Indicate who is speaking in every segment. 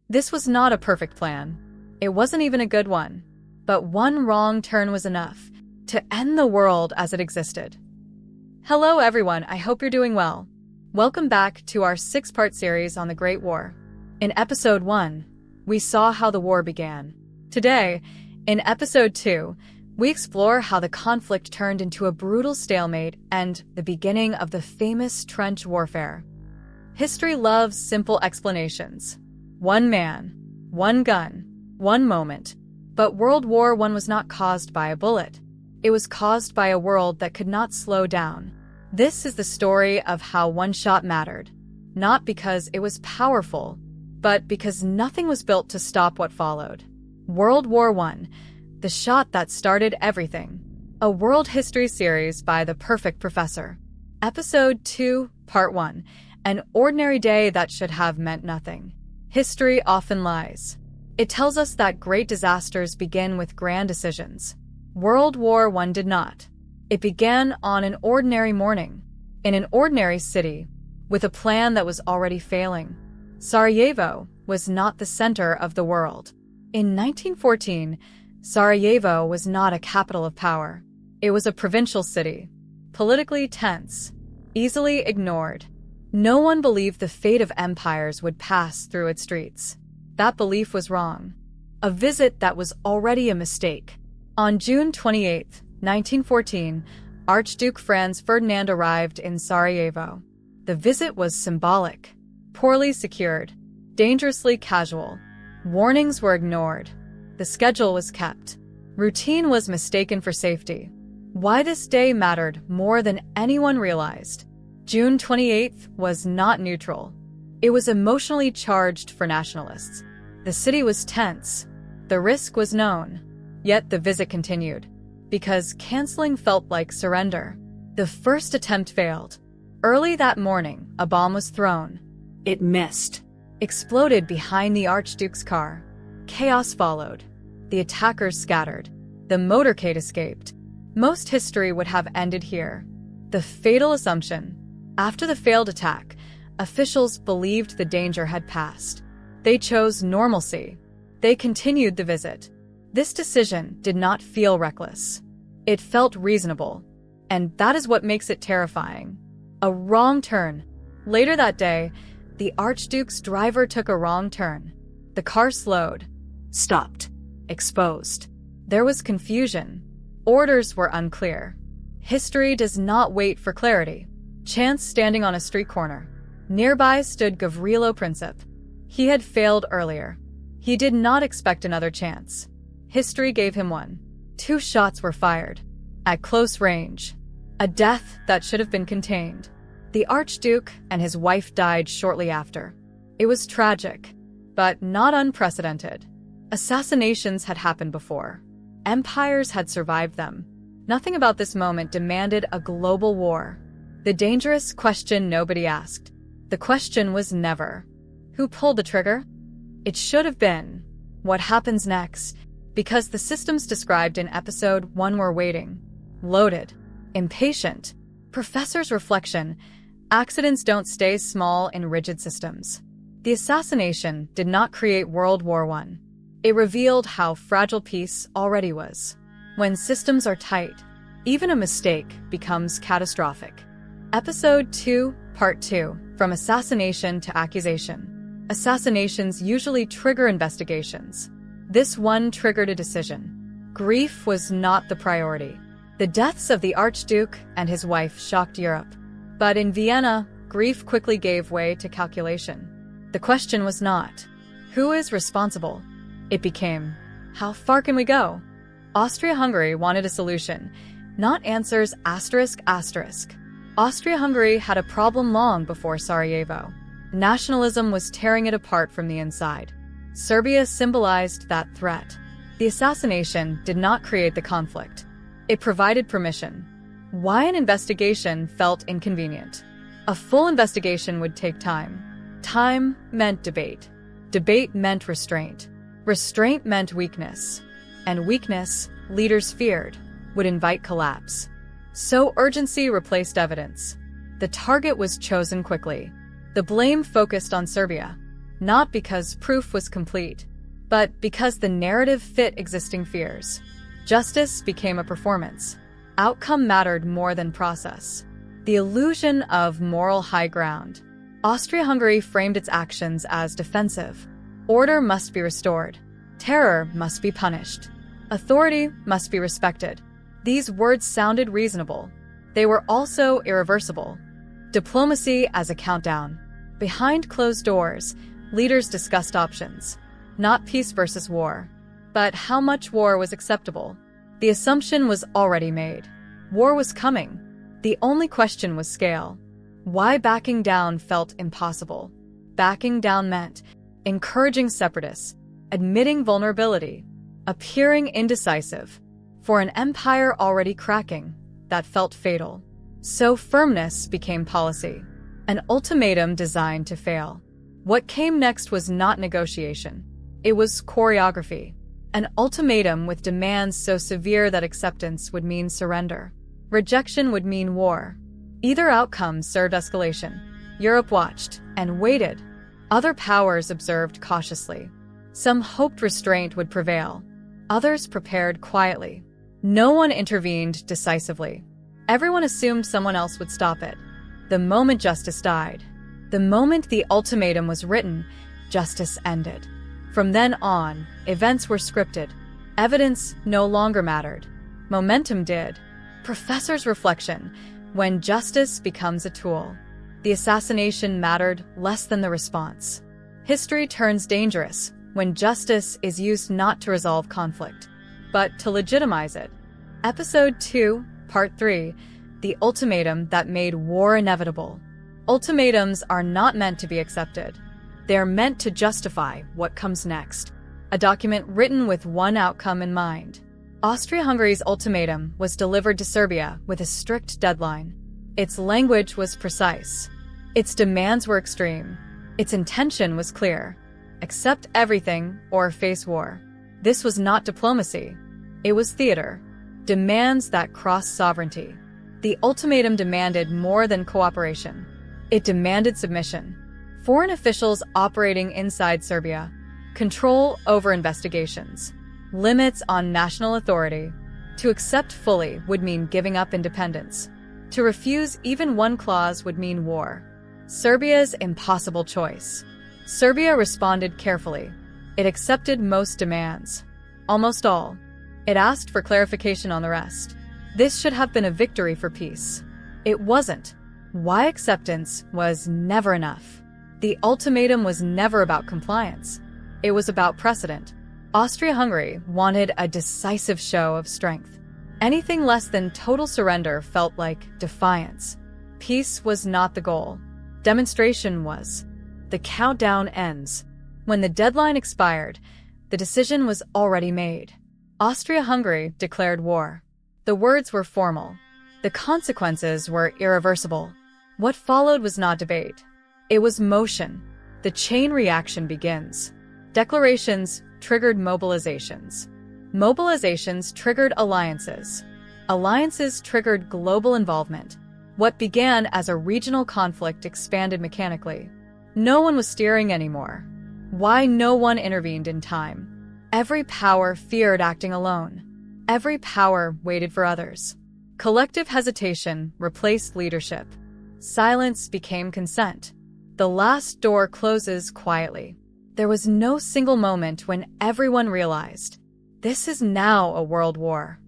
Speaker 1: This was not a perfect plan. It wasn't even a good one. But one wrong turn was enough to end the world as it existed. Hello everyone, I hope you're doing well. Welcome back to our 6-part series on the Great War. In episode 1, we saw how the war began. Today, in episode 2, we explore how the conflict turned into a brutal stalemate and the beginning of the famous trench warfare. History loves simple explanations. One man, one gun, one moment. But World War I was not caused by a bullet. It was caused by a world that could not slow down. This is the story of how one shot mattered. Not because it was powerful, but because nothing was built to stop what followed. World War I, the shot that started everything. A world history series by the perfect professor. Episode 2, Part 1. An ordinary day that should have meant nothing. History often lies. It tells us that great disasters begin with grand decisions. World War I did not. It began on an ordinary morning, in an ordinary city, with a plan that was already failing. Sarajevo was not the center of the world. In 1914, Sarajevo was not a capital of power. It was a provincial city, politically tense, easily ignored. No one believed the fate of empires would pass through its streets. That belief was wrong. A visit that was already a mistake. On June 28, 1914, Archduke Franz Ferdinand arrived in Sarajevo. The visit was symbolic, poorly secured, dangerously casual. Warnings were ignored. The schedule was kept. Routine was mistaken for safety. Why this day mattered more than anyone realized. June 28th was not neutral. It was emotionally charged for nationalists. The city was tense. The risk was known. Yet the visit continued. Because canceling felt like surrender. The first attempt failed. Early that morning, a bomb was thrown. It missed. Exploded behind the Archduke's car. Chaos followed. The attackers scattered. The motorcade escaped. Most history would have ended here. The fatal assumption. After the failed attack, officials believed the danger had passed. They chose normalcy. They continued the visit. This decision did not feel reckless. It felt reasonable. And that is what makes it terrifying. A wrong turn. Later that day, the Archduke's driver took a wrong turn. The car slowed. Stopped. Exposed. There was confusion. Orders were unclear. History does not wait for clarity. Chance standing on a street corner. Nearby stood Gavrilo Princip. He had failed earlier. He did not expect another chance. History gave him one. 2 shots were fired. At close range. A death that should have been contained. The Archduke and his wife died shortly after. It was tragic, but not unprecedented. Assassinations had happened before. Empires had survived them. Nothing about this moment demanded a global war. The dangerous question nobody asked. The question was never, who pulled the trigger? It should have been, what happens next? Because the systems described in episode 1 were waiting, loaded, impatient. Professor's reflection, accidents don't stay small in rigid systems. The assassination did not create World War I. It revealed how fragile peace already was. When systems are tight, even a mistake becomes catastrophic. Episode 2, Part 2, From Assassination to Accusation. Assassinations usually trigger investigations. This one triggered a decision. Grief was not the priority. The deaths of the Archduke and his wife shocked Europe. But in Vienna, grief quickly gave way to calculation. The question was not, who is responsible? It became, how far can we go? Austria-Hungary wanted a solution, not answers ****. Austria-Hungary had a problem long before Sarajevo. Nationalism was tearing it apart from the inside. Serbia symbolized that threat. The assassination did not create the conflict. It provided permission. Why an investigation felt inconvenient. A full investigation would take time. Time meant debate. Debate meant restraint. Restraint meant weakness. And weakness, leaders feared, would invite collapse. So urgency replaced evidence. The target was chosen quickly. The blame focused on Serbia. not because proof was complete, but because the narrative fit existing fears. Justice became a performance. Outcome mattered more than process. The illusion of moral high ground. Austria-Hungary framed its actions as defensive. Order must be restored. Terror must be punished. Authority must be respected. These words sounded reasonable. They were also irreversible. Diplomacy as a countdown. Behind closed doors, leaders discussed options. Not peace versus war, but how much war was acceptable. The assumption was already made. War was coming. The only question was scale. Why backing down felt impossible. Backing down meant encouraging separatists, admitting vulnerability, appearing indecisive. For an empire already cracking, that felt fatal. So firmness became policy, an ultimatum designed to fail. What came next was not negotiation. It was choreography, an ultimatum with demands so severe that acceptance would mean surrender. Rejection would mean war. Either outcome served escalation. Europe watched and waited. Other powers observed cautiously. Some hoped restraint would prevail. Others prepared quietly. No one intervened decisively. Everyone assumed someone else would stop it. The moment justice died, the moment the ultimatum was written, justice ended. From then on, events were scripted. Evidence no longer mattered. Momentum did. Professor's reflection: when justice becomes a tool, the assassination mattered less than the response. History turns dangerous when justice is used not to resolve conflict, but to legitimize it. Episode 2, Part 3, The Ultimatum That Made War Inevitable. Ultimatums are not meant to be accepted. They are meant to justify what comes next. A document written with one outcome in mind. Austria-Hungary's ultimatum was delivered to Serbia with a strict deadline. Its language was precise. Its demands were extreme. Its intention was clear. Accept everything or face war. This was not diplomacy. It was theater. Demands that crossed sovereignty. The ultimatum demanded more than cooperation. It demanded submission. Foreign officials operating inside Serbia, control over investigations, limits on national authority. To accept fully would mean giving up independence. To refuse even one clause would mean war. Serbia's impossible choice. Serbia responded carefully. It accepted most demands. Almost all. It asked for clarification on the rest. This should have been a victory for peace. It wasn't. Why acceptance was never enough. The ultimatum was never about compliance. It was about precedent. Austria-Hungary wanted a decisive show of strength. Anything less than total surrender felt like defiance. Peace was not the goal. Demonstration was. The countdown ends. When the deadline expired, the decision was already made. Austria-Hungary declared war. The words were formal. The consequences were irreversible. What followed was not debate. It was motion. The chain reaction begins. Declarations triggered mobilizations. Mobilizations triggered alliances. Alliances triggered global involvement. What began as a regional conflict expanded mechanically. No one was steering anymore. Why no one intervened in time? Every power feared acting alone. Every power waited for others. Collective hesitation replaced leadership. Silence became consent. The last door closes quietly. There was no single moment when everyone realized, this is now a world war.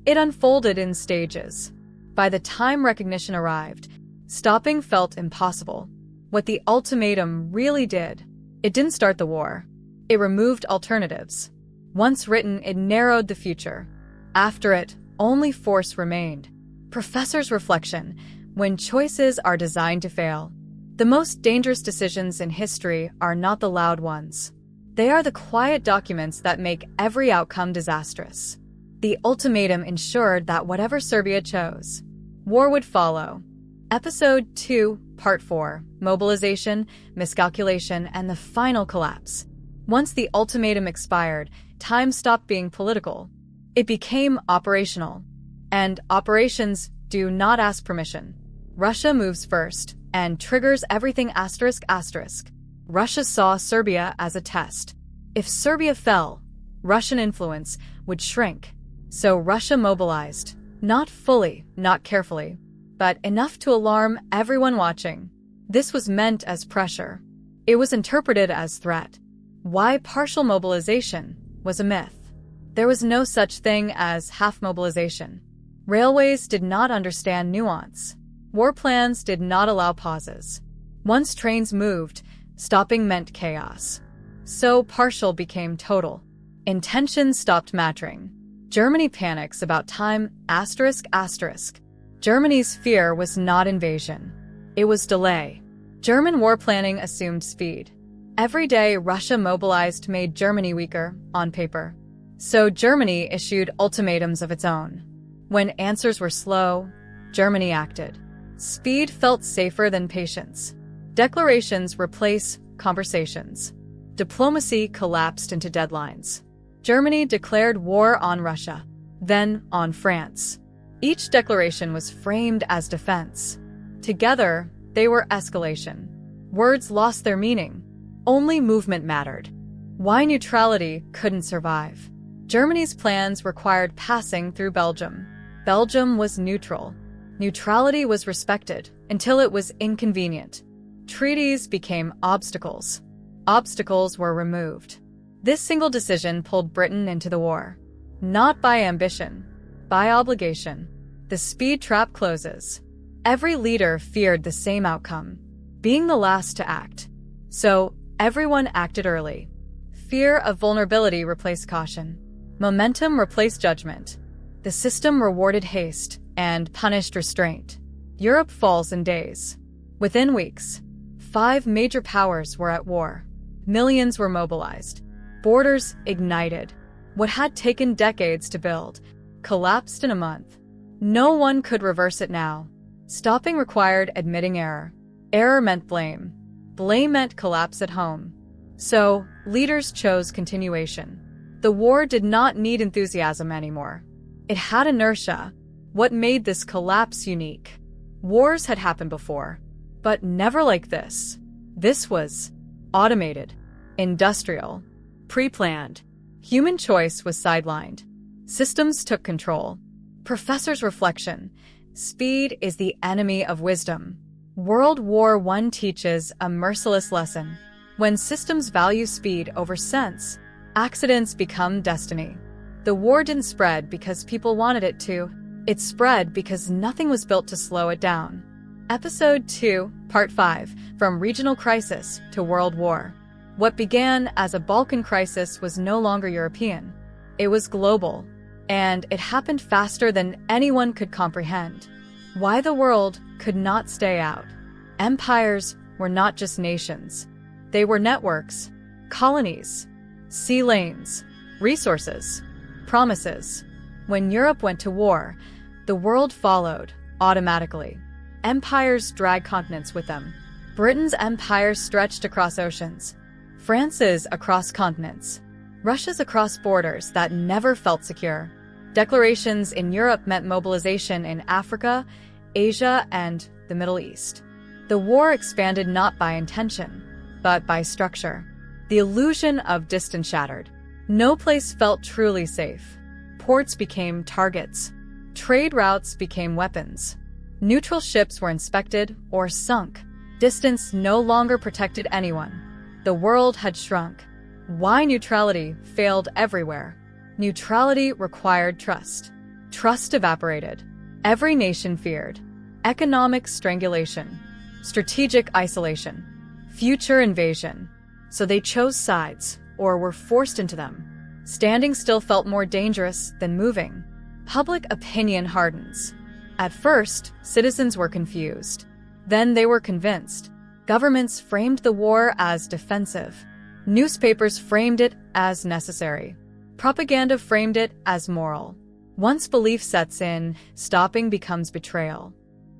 Speaker 1: It unfolded in stages. By the time recognition arrived, stopping felt impossible. What the ultimatum really did, it didn't start the war. It removed alternatives. Once written, it narrowed the future. After it, only force remained. Professor's reflection: when choices are designed to fail, the most dangerous decisions in history are not the loud ones. They are the quiet documents that make every outcome disastrous. The ultimatum ensured that whatever Serbia chose, war would follow. Episode 2, Part 4, Mobilization, Miscalculation, and the Final Collapse. Once the ultimatum expired, time stopped being political. It became operational. And operations do not ask permission. Russia moves first and triggers everything ***. Russia saw Serbia as a test. If Serbia fell, Russian influence would shrink. So Russia mobilized. Not fully, not carefully, but enough to alarm everyone watching. This was meant as pressure. It was interpreted as threat. Why partial mobilization was a myth. There was no such thing as half mobilization. Railways did not understand nuance. War plans did not allow pauses. Once trains moved, stopping meant chaos. So partial became total. Intentions stopped mattering. Germany panics about time, ***. Germany's fear was not invasion. It was delay. German war planning assumed speed. Every day Russia mobilized made Germany weaker, on paper. So Germany issued ultimatums of its own. When answers were slow, Germany acted. Speed felt safer than patience. Declarations replace conversations. Diplomacy collapsed into deadlines. Germany declared war on Russia, then on France. Each declaration was framed as defense. Together, they were escalation. Words lost their meaning. Only movement mattered. Why neutrality couldn't survive. Germany's plans required passing through Belgium. Belgium was neutral. Neutrality was respected until it was inconvenient. Treaties became obstacles. Obstacles were removed. This single decision pulled Britain into the war. Not by ambition, by obligation. The speed trap closes. Every leader feared the same outcome, being the last to act. So, everyone acted early. Fear of vulnerability replaced caution. Momentum replaced judgment. The system rewarded haste and punished restraint. Europe falls in days. Within weeks, 5 major powers were at war. Millions were mobilized. Borders ignited. What had taken decades to build collapsed in a month. No one could reverse it now. Stopping required admitting error. Error meant blame. Blame meant collapse at home. So, leaders chose continuation. The war did not need enthusiasm anymore. It had inertia. What made this collapse unique? Wars had happened before, but never like this. This was automated, industrial, pre-planned. Human choice was sidelined. Systems took control. Professor's reflection. Speed is the enemy of wisdom. World War I teaches a merciless lesson. When systems value speed over sense, accidents become destiny. The war didn't spread because people wanted it to. It spread because nothing was built to slow it down. Episode 2, Part 5, From Regional Crisis to World War. What began as a Balkan crisis was no longer European. It was global, and it happened faster than anyone could comprehend. Why the world could not stay out. Empires were not just nations. They were networks, colonies, sea lanes, resources, promises. When Europe went to war, the world followed, automatically. Empires dragged continents with them. Britain's empire stretched across oceans. France's across continents. Russia's across borders that never felt secure. Declarations in Europe meant mobilization in Africa, Asia, and the Middle East. The war expanded not by intention, but by structure. The illusion of distance shattered. No place felt truly safe. Ports became targets. Trade routes became weapons. Neutral ships were inspected or sunk. Distance no longer protected anyone. The world had shrunk. Why neutrality failed everywhere? Neutrality required trust. Trust evaporated. Every nation feared. Economic strangulation. Strategic isolation. Future invasion. So they chose sides, or were forced into them. Standing still felt more dangerous than moving. Public opinion hardens. At first, citizens were confused. Then they were convinced. Governments framed the war as defensive. Newspapers framed it as necessary. Propaganda framed it as moral. Once belief sets in, stopping becomes betrayal.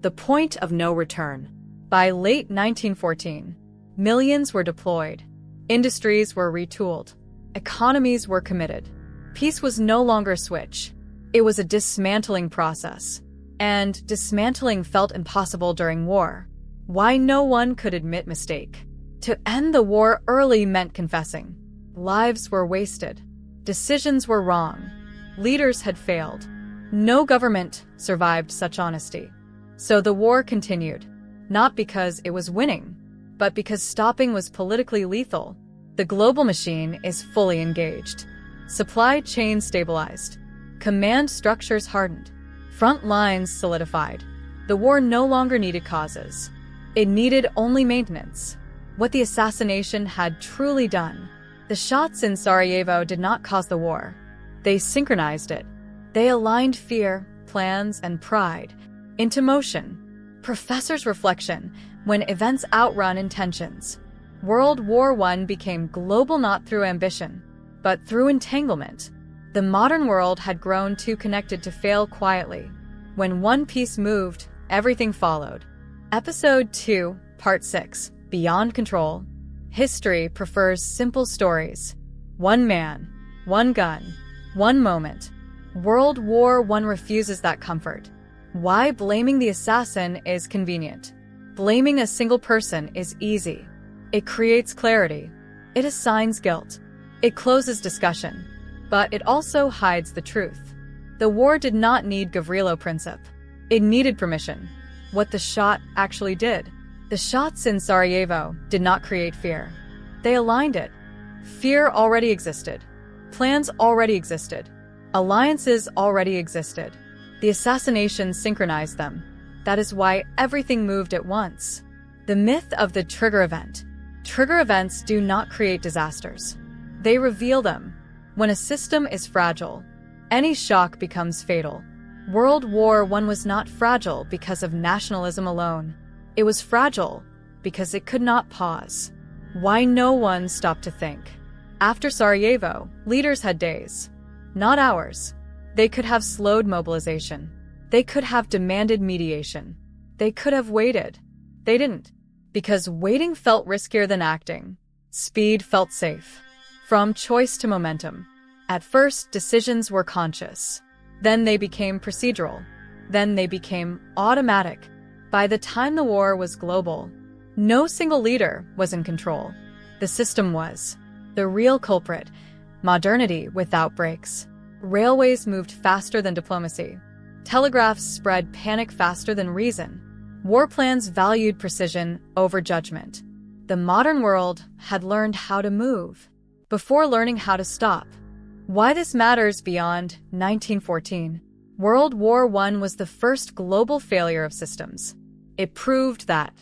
Speaker 1: The point of no return. By late 1914, millions were deployed. Industries were retooled. Economies were committed. Peace was no longer a switch. It was a dismantling process. And dismantling felt impossible during war. Why no one could admit mistake. To end the war early meant confessing. Lives were wasted. Decisions were wrong. Leaders had failed. No government survived such honesty. So the war continued, not because it was winning, but because stopping was politically lethal. The global machine is fully engaged. Supply chains stabilized. Command structures hardened. Front lines solidified. The war no longer needed causes. It needed only maintenance. What the assassination had truly done. The shots in Sarajevo did not cause the war. They synchronized it. They aligned fear, plans, and pride into motion. Professor's reflection: when events outrun intentions. World War I became global not through ambition, but through entanglement. The modern world had grown too connected to fail quietly. When one piece moved, everything followed. Episode 2, Part 6, Beyond Control. History prefers simple stories. One man, one gun, one moment. World War I refuses that comfort. Why blaming the assassin is convenient. Blaming a single person is easy. It creates clarity. It assigns guilt. It closes discussion. But it also hides the truth. The war did not need Gavrilo Princip. It needed permission. What the shot actually did. The shots in Sarajevo did not create fear. They aligned it. Fear already existed. Plans already existed. Alliances already existed. The assassination synchronized them. That is why everything moved at once. The myth of the trigger event. Trigger events do not create disasters. They reveal them. When a system is fragile, any shock becomes fatal. World War I was not fragile because of nationalism alone. It was fragile because it could not pause. Why no one stopped to think. After Sarajevo, leaders had days, not hours. They could have slowed mobilization. They could have demanded mediation. They could have waited. They didn't. Because waiting felt riskier than acting. Speed felt safe. From choice to momentum. At first, decisions were conscious. Then they became procedural. Then they became automatic. By the time the war was global, no single leader was in control. The system was. The real culprit, modernity without brakes. Railways moved faster than diplomacy. Telegraphs spread panic faster than reason. War plans valued precision over judgment. The modern world had learned how to move before learning how to stop. Why this matters beyond 1914. World War I was the first global failure of systems. It proved that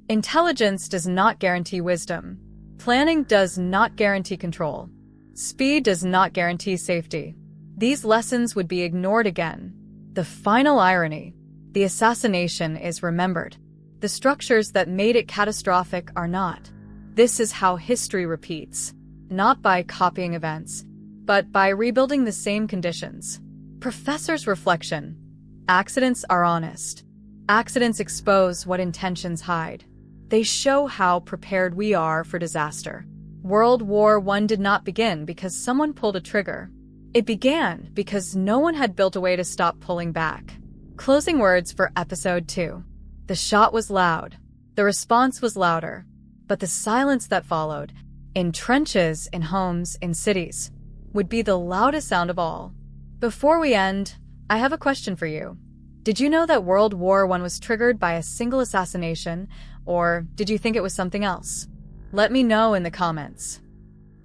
Speaker 1: intelligence does not guarantee wisdom. Planning does not guarantee control. Speed does not guarantee safety. These lessons would be ignored again. The final irony. The assassination is remembered. The structures that made it catastrophic are not. This is how history repeats. Not by copying events, but by rebuilding the same conditions. Professor's reflection. Accidents are honest. Accidents expose what intentions hide. They show how prepared we are for disaster. World War I did not begin because someone pulled a trigger. It began because no one had built a way to stop pulling back. Closing words for Episode 2. The shot was loud. The response was louder. But the silence that followed, in trenches, in homes, in cities, would be the loudest sound of all. Before we end, I have a question for you. Did you know that World War I was triggered by a single assassination, or did you think it was something else? Let me know in the comments.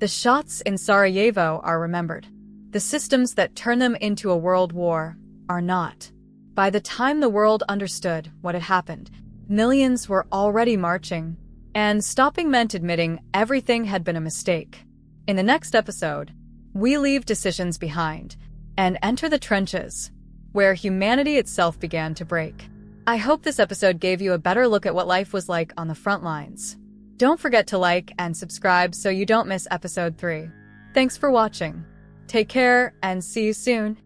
Speaker 1: The shots in Sarajevo are remembered. The systems that turn them into a world war are not. By the time the world understood what had happened, millions were already marching, and stopping meant admitting everything had been a mistake. In the next episode, we leave decisions behind and enter the trenches, where humanity itself began to break. I hope this episode gave you a better look at what life was like on the front lines. Don't forget to like and subscribe so you don't miss Episode 3. Thanks for watching. Take care and see you soon.